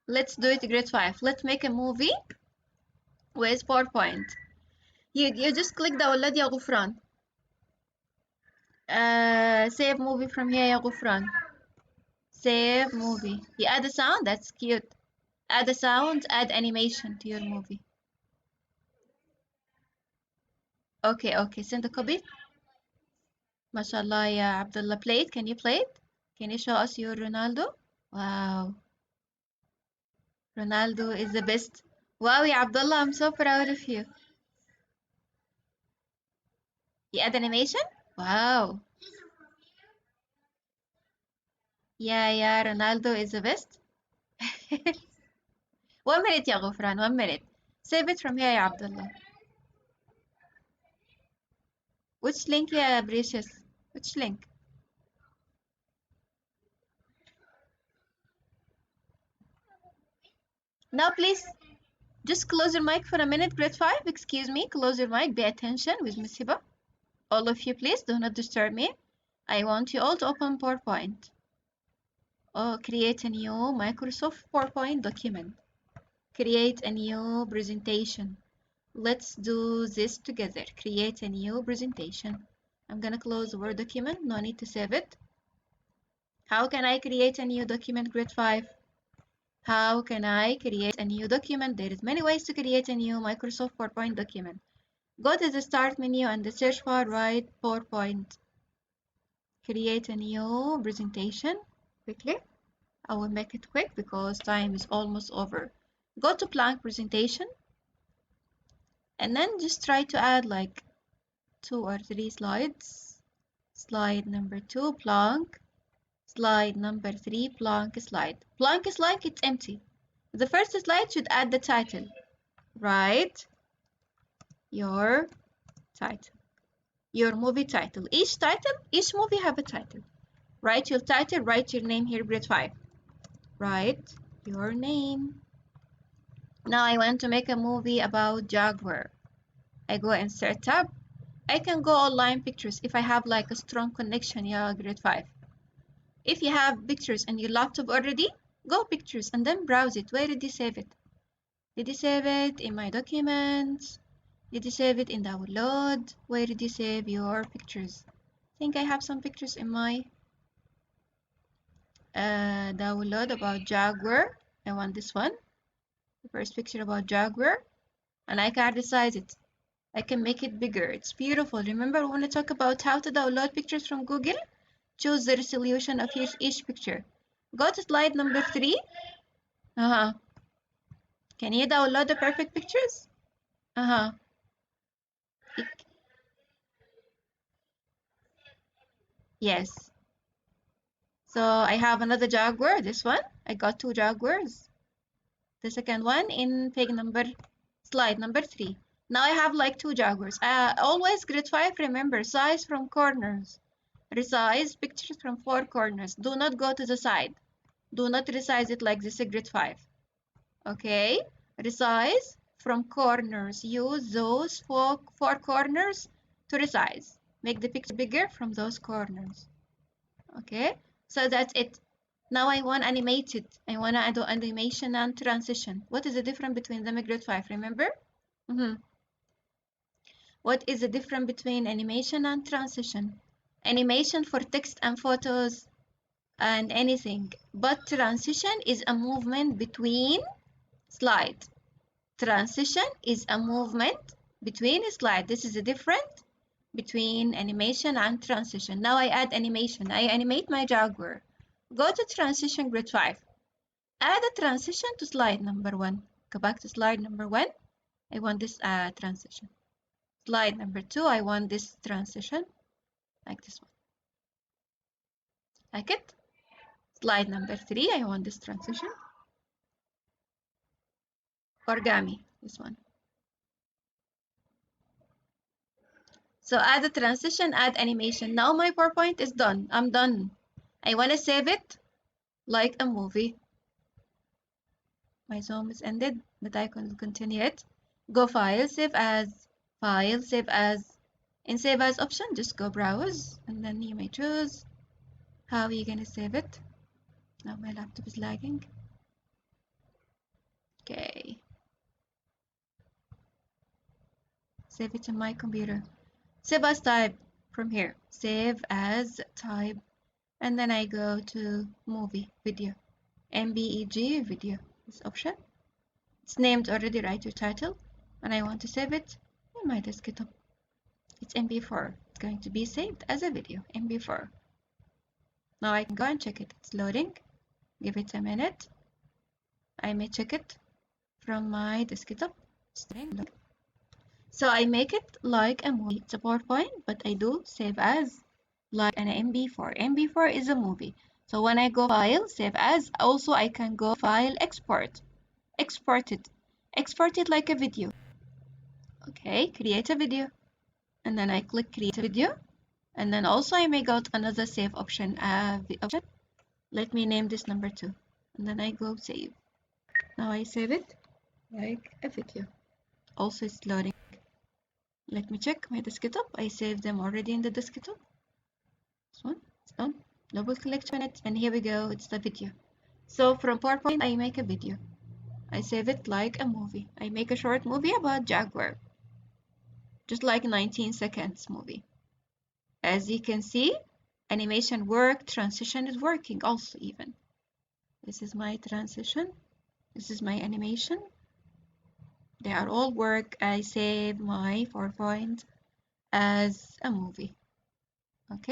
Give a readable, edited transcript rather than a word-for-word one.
Let's do it grade 5. Let's make a movie with PowerPoint. You just click download يا غفران. Save movie from here يا غفران. Save movie. You add a sound, that's cute. Add a sound, add animation to your movie. Okay, send a copy. MashaAllah, ya Abdullah. Play it. Can you play it? Can you show us your Ronaldo? Wow. Ronaldo is the best. Wow, ya Abdullah, I'm so proud of you. You add animation? Wow. Yeah, Ronaldo is the best. 1 minute يا غفران, 1 minute. Save it from here يا Abdullah. Which link يا Precious? Which link? Now please, just close your mic for a minute, grade 5. Excuse me, close your mic, pay attention with Miss Hiba. All of you, please, do not disturb me. I want you all to open PowerPoint. Oh, create a new Microsoft PowerPoint document. Create a new presentation. Let's do this together. Create a new presentation. I'm gonna close the Word document, no need to save it. How can I create a new document, grade 5? How can I create a new document? There is many ways to create a new Microsoft PowerPoint document. Go to the Start menu and the search bar, write PowerPoint. Create a new presentation quickly. I will make it quick because time is almost over. Go to blank presentation and then just try to add like 2 or 3 slides. Slide number 2, blank. Slide number 3, blank slide. Blank is like it's empty. The first slide should add the title. Write your title. Your movie title. Each movie have a title. Write your title, write your name here, grade 5. Write your name. Now I want to make a movie about Jaguar. I go insert tab. I can go online pictures if I have like a strong connection, yeah, grade 5. If you have pictures on your laptop already, go pictures and then browse it. Where did you save it? Did you save it in my documents? Did you save it in download? Where did you save your pictures? I think I have some pictures in my download about Jaguar. I want this one. The first picture about Jaguar. And I can resize it. I can make it bigger. It's beautiful. Remember when I talk about how to download pictures from Google? Choose the resolution of each picture. Go to slide number 3. Can you download the perfect pictures? Yes. So I have another Jaguar, this one. I got 2 Jaguars. The second one in slide number 3. Now I have like 2 Jaguars. Always grade 5, remember, size from corners. Resize pictures from 4 corners. Do not go to the side. Do not resize it like this, grade 5. Okay? Resize from corners. Use those 4 corners to resize. Make the picture bigger from those corners. Okay? So that's it. Now I want animated. I want to do animation and transition. What is the difference between them, grade 5? Remember? What is the difference between animation and transition? Animation for text and photos and anything. But transition is a movement between slides. Transition is a movement between slides. This is the difference between animation and transition. Now I add animation. I animate my Jaguar. Go to transition, grade 5. Add a transition to slide number 1. Go back to slide number 1. I want this transition. Slide number 2, I want this transition, like this one. Like it. Slide number 3, I want this transition. Origami, this one. So add a transition, add animation. Now my PowerPoint is done. I'm done. I want to save it like a movie. My Zoom is ended, but I can continue it. Go File, Save As. File, Save As. In Save As option, just go Browse, and then you may choose how you're going to save it. Now my laptop is lagging. Okay, save it in my computer. Save as type from here. Save as type. And then I go to movie, video. MBEG video. This option. It's named already, write your title. And I want to save it in my desktop. It's MB4. It's going to be saved as a video, MB4. Now I can go and check it. It's loading. Give it a minute. I may check it from my desktop. So I make it like a movie. It's a PowerPoint, but I do save as like an MB4. MB4 is a movie. So when I go file, save as, also I can go file, export. Export it. Export it like a video. Okay, create a video. And then I click create a video. And then also I may go to another save option. Let me name this number 2. And then I go save. Now I save it like a video. Also it's loading. Let me check my desktop. I saved them already in the desktop. This one, it's done. Double click on it, and here we go. It's the video. So from PowerPoint, I make a video. I save it like a movie. I make a short movie about Jaguar, just like 19 seconds movie. As you can see, animation work, transition is working also even. This is my transition. This is my animation. They are all work. I save my PowerPoint as a movie.